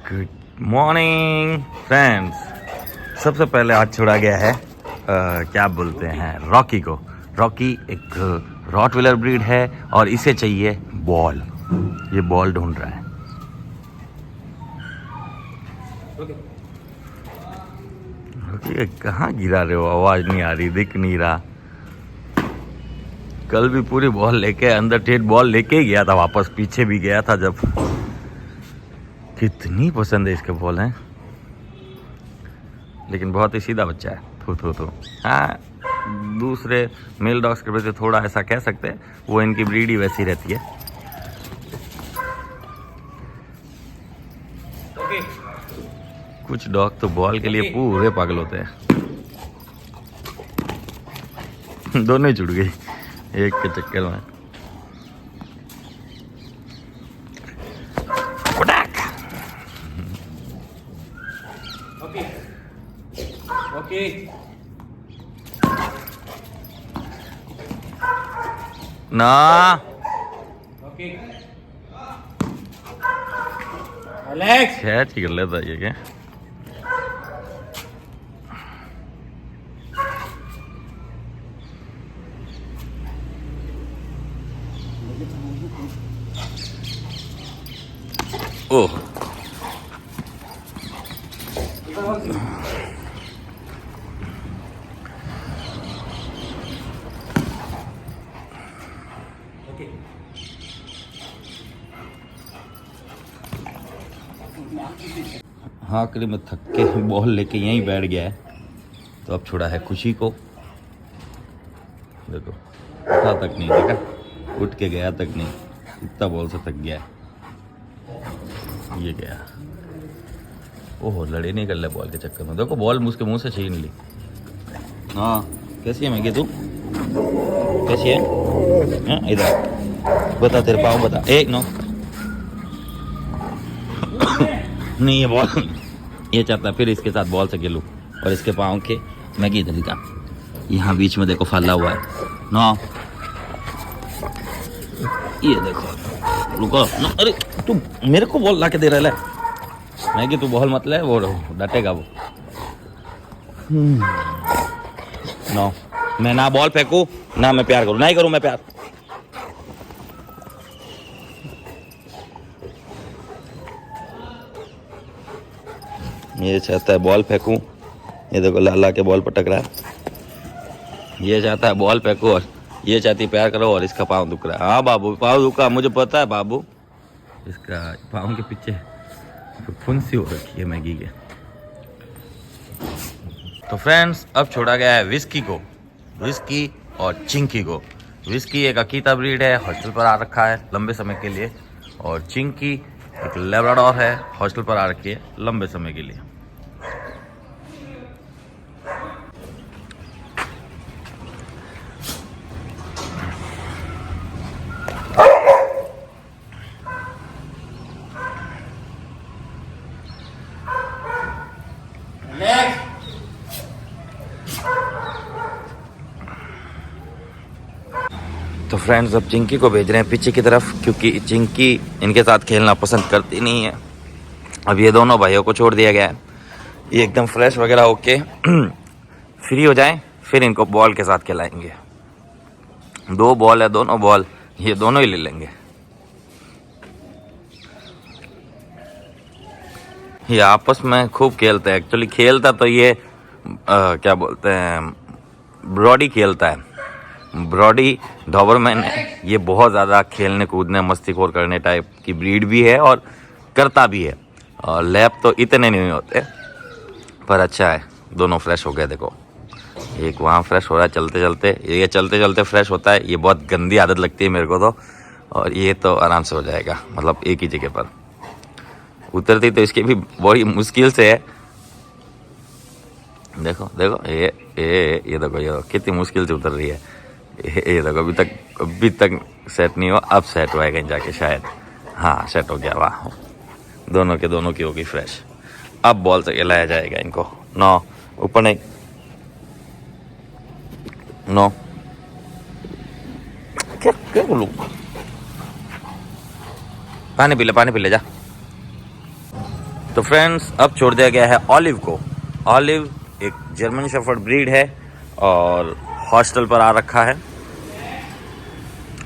Good morning friends. सबसे पहले आज छोड़ा गया है क्या बोलते हैं रॉकी को। रॉकी एक रॉटविलर ब्रीड है और इसे चाहिए बॉल। ये बॉल ढूंढ रहा है। रॉकी कहाँ गिरा रहे हो? आवाज नहीं आ रही, दिख नहीं रहा। कल भी पूरी बॉल लेके अंदर ठेठ बॉल लेके ही गया था, वापस पीछे भी गया था जब। कितनी पसंद है इसके बॉल हैं, लेकिन बहुत ही सीधा बच्चा है। थू हाँ, दूसरे मेल डॉग्स के वजह से थोड़ा ऐसा कह सकते हैं, वो इनकी ब्रीड ही वैसी रहती है। कुछ डॉग तो बॉल के लिए पूरे पागल होते हैं। दोनों ही छूट गई एक के चक्कर में। ओके ना ओके एलेक्स क्या ठीक कर लेता ये क्या? ओह हाँ, करीब में थक के बॉल लेके यहीं बैठ गया है। तो अब छोड़ा है खुशी को। देखो उठा तक नहीं, देखा उठ के गया तक नहीं, इतना बॉल से थक गया है। ये गया, ओहो लड़े नहीं कर ले बॉल के चक्कर में। देखो बॉल उसके मुंह से छीन ली। हाँ कैसी है मैगी तू? कैसी है? हाँ इधर बता, तेरे पाँव बता। एक नो नहीं, ये बॉल ये चाहता है फिर इसके साथ बॉल से खेलूं। और इसके पाँव के मैगी इधर का यहाँ बीच में देखो फैला हुआ है ना। ये देखो रुको ना, अरे तू मेरे को बॉल ला के दे रहा है मैगी। तू बॉल मत ले, वो डटेगा वो। नो, मैं ना बॉल फेंकू ना मैं प्यार करूँ, नहीं करूँ मैं प्यार। ये चाहता है बॉल फेंकूं, ये देखो लाला के बॉल पटक रहा है। ये चाहता है बॉल फेंकूं और ये चाहती प्यार करो, और इसका पाँव दुख रहा है। हाँ बाबू पाँव दुखा, मुझे पता है बाबू। इसका पाँव के पीछे फुंसी हो रखी है मैगी के। तो फ्रेंड्स अब छोड़ा गया है विस्की को, विस्की और चिंकी को। विस्की एक अकीता ब्रीड है, हॉस्टल पर आ रखा है लंबे समय के लिए। और चिंकी एक लेब्राडोर है, हॉस्टल पर आ रखी है लंबे समय के लिए। तो फ्रेंड्स अब चिंकी को भेज रहे हैं पीछे की तरफ, क्योंकि चिंकी इनके साथ खेलना पसंद करती नहीं है। अब ये दोनों भाइयों को छोड़ दिया गया है, ये एकदम फ्रेश वगैरह होके फ्री हो जाएं, फिर इनको बॉल के साथ खिलाएंगे। 2 बॉल है, दोनों बॉल ये दोनों ही ले लेंगे। ये आपस में खूब खेलते हैं। एक्चुअली खेलता तो ये क्या बोलते हैं ब्रॉडी खेलता है। ब्रॉडी डॉबरमैन है। ये बहुत ज़्यादा खेलने कूदने मस्तीखोर करने टाइप की ब्रीड भी है और करता भी है। और लैब तो इतने नहीं होते, पर अच्छा है। दोनों फ्रेश हो गए, देखो एक वहाँ फ्रेश हो रहा है चलते चलते, ये चलते चलते फ्रेश होता है। ये बहुत गंदी आदत लगती है मेरे को तो। और ये तो आराम से हो जाएगा, मतलब एक ही जगह पर उतरती तो इसकी भी बड़ी मुश्किल से है। देखो देखो ये देखो, ये कितनी मुश्किल से उतर रही है। ये देखो अभी तक सेट नहीं हुआ, अब सेट हुआ है कहीं जाके शायद। हाँ सेट हो गया, वाह। दोनों के दोनों की होगी फ्रेश। अब बॉल से खिलाया जाएगा इनको। नो ऊपर नहीं, नो क्या क्या बोलूं। पानी पी ले जा। तो फ्रेंड्स अब छोड़ दिया गया है ऑलिव को। ऑलिव एक जर्मन शेफर्ड ब्रीड है और हॉस्टल पर आ रखा है।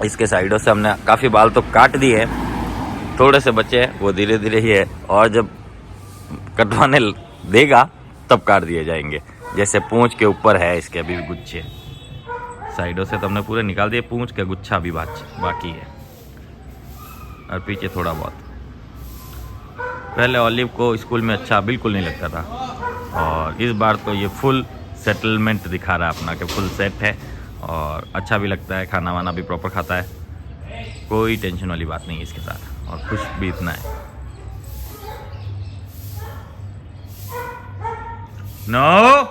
इसके साइडों से हमने काफ़ी बाल तो काट दिए हैं, थोड़े से बचे हैं, वो धीरे धीरे ही है और जब कटवाने देगा तब काट दिए जाएंगे। जैसे पूंछ के ऊपर है इसके अभी भी गुच्छे, साइडों से तो हमने पूरे निकाल दिए, पूंछ का गुच्छा अभी बाकी है और पीछे थोड़ा बहुत। पहले ऑलिव को स्कूल में अच्छा बिल्कुल नहीं लगता था और इस बार तो ये फुल सेटलमेंट दिखा रहा है अपना कि फुल सेट है और अच्छा भी लगता है, खाना वाना भी प्रॉपर खाता है, कोई टेंशन वाली बात नहीं है इसके साथ और खुश भी इतना है। नो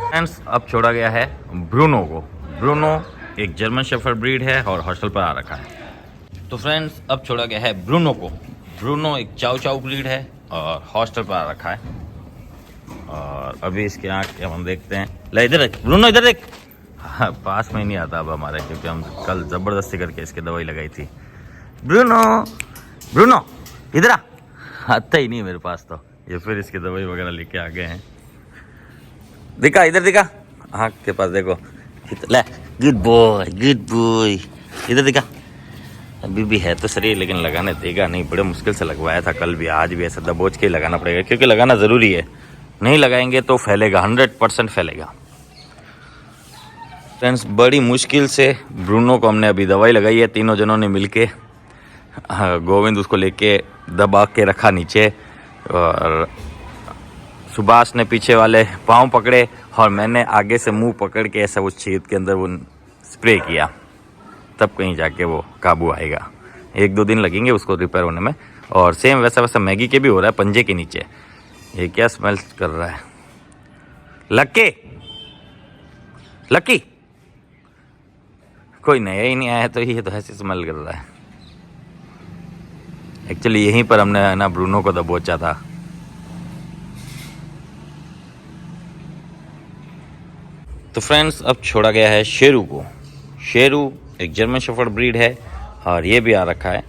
फ्रेंड्स अब छोड़ा गया है ब्रूनो को। ब्रूनो एक जर्मन शेफर्ड ब्रीड है और हॉस्टल पर आ रखा है। तो फ्रेंड्स अब छोड़ा गया है ब्रूनो को। ब्रूनो एक चाउ चाउ ब्रीड है और हॉस्टल पर आ रखा है और अभी इसके आँख हम देखते हैं। ले इधर देख ब्रूनो, इधर देख। हाँ, पास में ही नहीं आता अब हमारे, क्योंकि हम कल ज़बरदस्ती करके इसकी दवाई लगाई थी। ब्रूनो ब्रूनो इधर आता ही नहीं मेरे पास, तो ये फिर इसकी दवाई वगैरह लेके आ गए हैं। दिखा इधर, दिखा आँख के पास देखो। ले गुड बॉय इधर दिखा। अभी भी है तो सही लेकिन लगाने देगा नहीं, बड़े मुश्किल से लगवाया था कल भी, आज भी ऐसा दबोच के ही लगाना पड़ेगा क्योंकि लगाना ज़रूरी है, नहीं लगाएंगे तो फैलेगा, 100% फैलेगा। फ्रेंड्स बड़ी मुश्किल से ब्रूनो को हमने अभी दवाई लगाई है, तीनों जनों ने मिलके। गोविंद उसको लेके दबा के रखा नीचे और सुभाष ने पीछे वाले पाँव पकड़े और मैंने आगे से मुंह पकड़ के ऐसा उस छेद के अंदर वो स्प्रे किया, तब कहीं जाके वो काबू आएगा। 1-2 दिन लगेंगे उसको रिपेयर होने में। और सेम वैसा मैगी के भी हो रहा है पंजे के नीचे। ये क्या स्मेल कर रहा है? लक्की कोई नया ही नहीं आया तो ये तो ऐसे स्मेल कर रहा है। एक्चुअली यहीं पर हमने ना ब्रूनो को दबोचा था। तो फ्रेंड्स अब छोड़ा गया है शेरू को। शेरू एक जर्मन शेफर्ड ब्रीड है और ये भी आ रखा है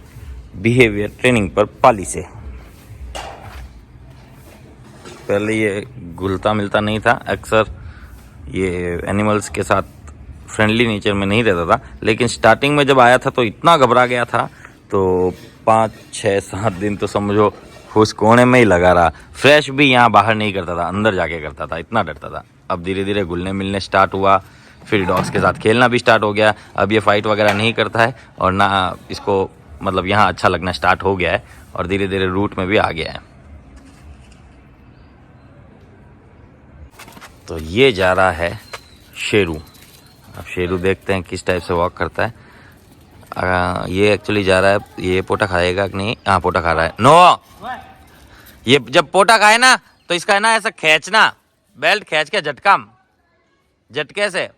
बिहेवियर ट्रेनिंग पर पाली से। पहले ये घुलता मिलता नहीं था, अक्सर ये एनिमल्स के साथ फ्रेंडली नेचर में नहीं रहता था, लेकिन स्टार्टिंग में जब आया था तो इतना घबरा गया था, तो 5, 6, 7 दिन तो समझो उस कोने में ही लगा रहा। फ्रेश भी यहाँ बाहर नहीं करता था, अंदर जाके करता था, इतना डरता था। अब धीरे धीरे घुलने मिलने स्टार्ट हुआ, फिर डॉग्स के साथ खेलना भी स्टार्ट हो गया। अब ये फाइट वगैरह नहीं करता है और ना इसको मतलब यहाँ अच्छा लगना स्टार्ट हो गया है और धीरे धीरे रूट में भी आ गया है। तो ये जा रहा है शेरू। अब शेरू देखते हैं किस टाइप से वॉक करता है। ये एक्चुअली जा रहा है, ये पोटा खाएगा कि नहीं? हाँ पोटा खा रहा है। नो, ये जब पोटा खाए ना तो इसका है ना ऐसा खींचना, बेल्ट खींच के झटके से,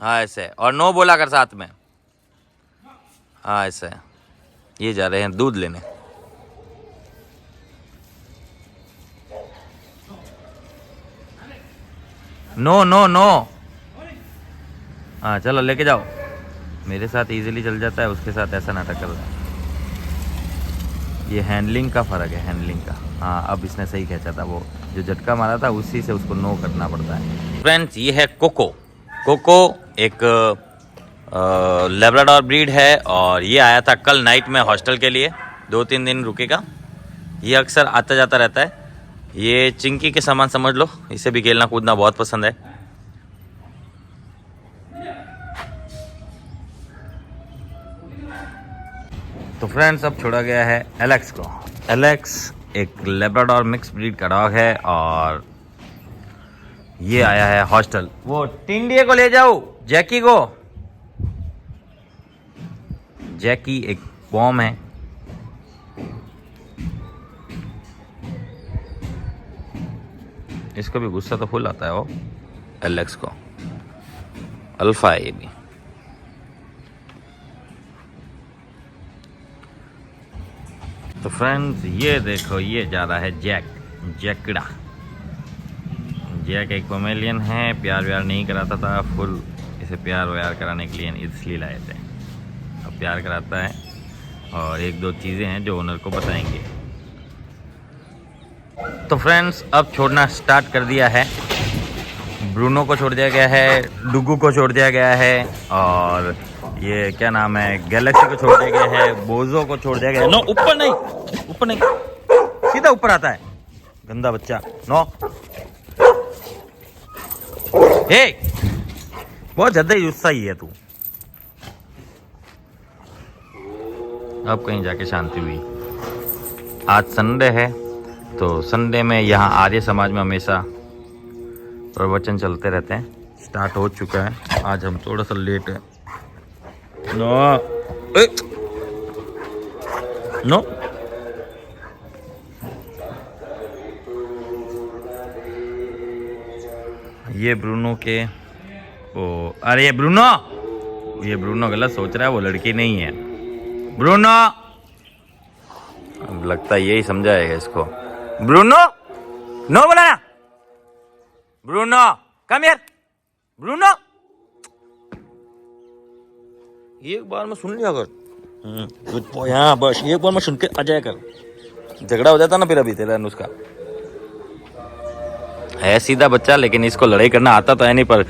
हाँ ऐसे, और नो बोला कर साथ में, हाँ ऐसे। ये जा रहे हैं दूध लेने। नो नो नो, हाँ चलो लेके जाओ। मेरे साथ इजीली चल जाता है, उसके साथ ऐसा नाटक कर रहा है। ये हैंडलिंग का फ़र्क है, हैंडलिंग का। हाँ अब इसने सही खींचा था, वो जो झटका मारा था उसी से उसको नो करना पड़ता है। फ्रेंड्स ये है कोको। कोको एक लेब्राडोर ब्रीड है और ये आया था कल नाइट में हॉस्टल के लिए, 2-3 दिन रुकेगा। ये अक्सर आता जाता रहता है। ये चिंकी के सामान समझ लो, इसे भी खेलना कूदना बहुत पसंद है। तो फ्रेंड्स अब छोड़ा गया है एलेक्स को। एलेक्स एक लेब्राडोर मिक्स ब्रीड का डॉग है और ये आया है हॉस्टल। वो टिंडिए को ले जाओ, जैकी को। जैकी एक पॉम है। इसको भी गुस्सा तो फुल आता है वो एलेक्स को। अल्फा है ये भी। तो फ्रेंड्स ये देखो, ये जा रहा है जैकड़ा। जैक एक पोमेलियन है, प्यार व्यार नहीं कराता था, फुल इसे प्यार व्यार कराने के लिए इसलिए लाए थे। अब प्यार कराता है और एक दो चीज़ें हैं जो ओनर को बताएंगे। तो फ्रेंड्स अब छोड़ना स्टार्ट कर दिया है। ब्रूनो को छोड़ दिया गया है, डुगू को छोड़ दिया गया है, और ये क्या नाम है, गैलेक्सी को छोड़ दिया गया है, बोजो को छोड़ दिया गया है। नो, ऊपर नहीं, ऊपर नहीं, सीधा ऊपर आता है गंदा बच्चा। नो, हे, बहुत ज्यादा ही गुस्सा ही है तू। अब कहीं जाके शांति हुई। आज संडे है, तो संडे में यहाँ आर्य समाज में हमेशा प्रवचन चलते रहते हैं। स्टार्ट हो चुका है, आज हम थोड़ा सा लेट है। नो, नो, ये ब्रूनो के, ओ अरे ये ब्रूनो गलत सोच रहा है, वो लड़की नहीं है ब्रूनो। अब लगता है यही समझाएगा इसको। ब्रूनो, नो बोला ना, ब्रूनो कम हियर, ब्रूनो। एक बार में सुन लिया कर, हाँ बस एक बार में सुन के आ जाया कर। झगड़ा हो जाता ना फिर अभी तेरा नुस्खा है। सीधा बच्चा, लेकिन इसको लड़ाई करना आता तो है नहीं, पर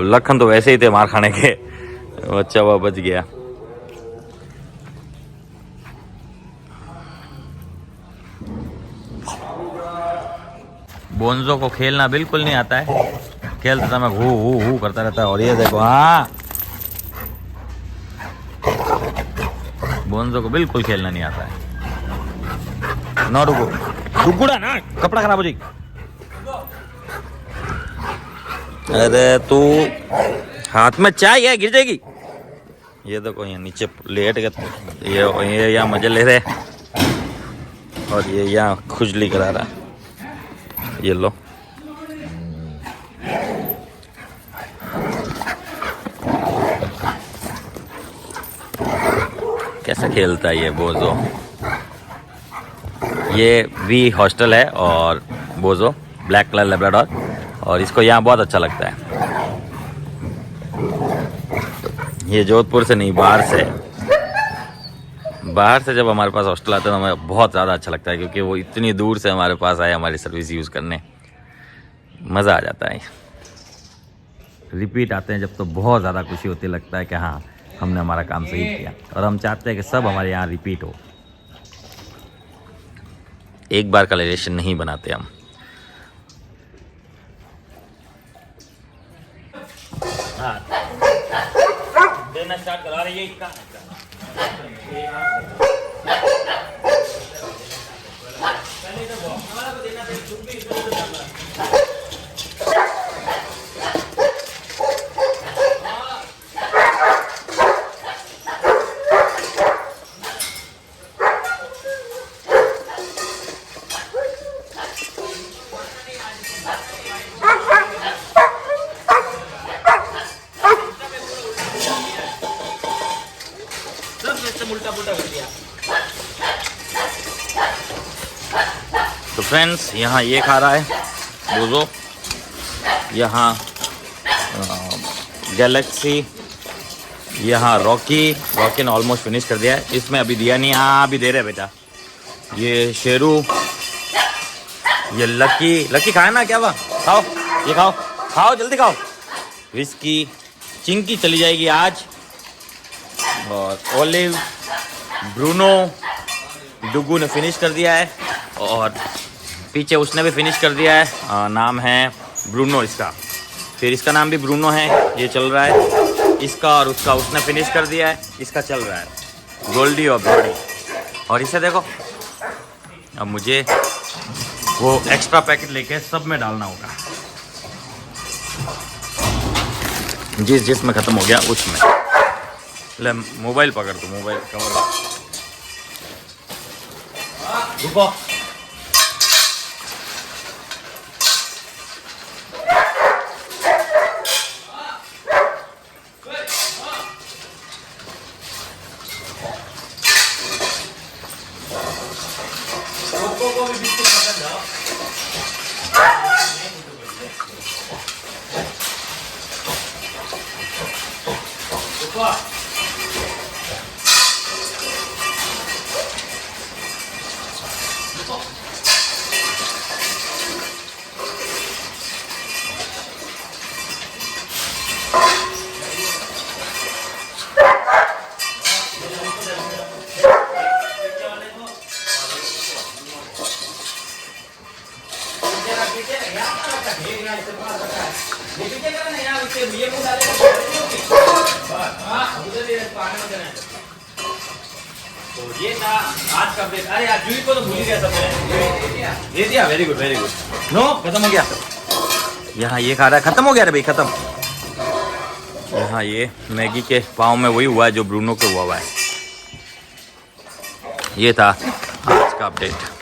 लखन तो वैसे ही थे मार खाने के। बच्चा वह बच गया। बोंजो को खेलना बिल्कुल नहीं आता है, खेलता था मैं हू करता रहता है। और ये देखो, हाँ, बोंजो को बिल्कुल खेलना नहीं आता है। ना डुगुड़ा ना, कपड़ा खराब हो जाएगी। अरे तू, हाथ में चाय है, गिर जाएगी। ये देखो यहाँ नीचे लेट गए, ये यहाँ मजे ले रहे, और ये यहाँ खुजली करा रहा। ये लो, कैसा खेलता है ये बोजो। ये वी हॉस्टल है, और बोजो ब्लैक कलर लेब्राडोर, और इसको यहाँ बहुत अच्छा लगता है। ये जोधपुर से नहीं, बाहर से जब हमारे पास हॉस्टल आता है तो हमें बहुत ज़्यादा अच्छा लगता है, क्योंकि वो इतनी दूर से हमारे पास आए हमारी सर्विस यूज़ करने। मज़ा आ जाता है। रिपीट आते हैं जब तो बहुत ज़्यादा खुशी होती, लगता है कि हाँ हमने हमारा काम सही किया, और हम चाहते हैं कि सब हमारे यहाँ रिपीट हो। एक बार का रिलेशन नहीं बनाते हम। हाँ, देना स्टार्ट करा रही है इसका। तो फ्रेंड्स, यहाँ ये खा रहा है बोजो, यहाँ गैलेक्सी, यहाँ रॉकी ने ऑलमोस्ट फिनिश कर दिया है। इसमें अभी दिया नहीं, हाँ अभी दे रहे बेटा। ये शेरू, ये लकी खाए ना, क्या हुआ, खाओ, ये खाओ जल्दी खाओ। विस्की, चिंकी चली जाएगी आज, और ओलिव, ब्रूनो, डुगू ने फिनिश कर दिया है, और पीछे उसने भी फिनिश कर दिया है। नाम है ब्रूनो इसका, फिर इसका नाम भी ब्रूनो है। ये चल रहा है इसका, और उसका उसने फिनिश कर दिया है, इसका चल रहा है गोल्डी और ब्रॉडी। और इसे देखो, अब मुझे वो एक्स्ट्रा पैकेट लेके सब में डालना होगा, जिस में ख़त्म हो गया उसमें। ले मोबाइल पकड़, तू मोबाइल कवर रुको। ये मुंह डालेगा बस हाँ उधर दे पानी में देना। तो ये था आज का अपडेट। अरे यार जूही को तो भूल ही गया सब। दे दिया very good very good. No खत्म हो गया। यहाँ ये खा रहा है, खत्म हो गया रे भाई खत्म। यहाँ ये मैगी के पाँव में वही हुआ है जो ब्रूनो को हुआ है। ये था आज का अपडेट।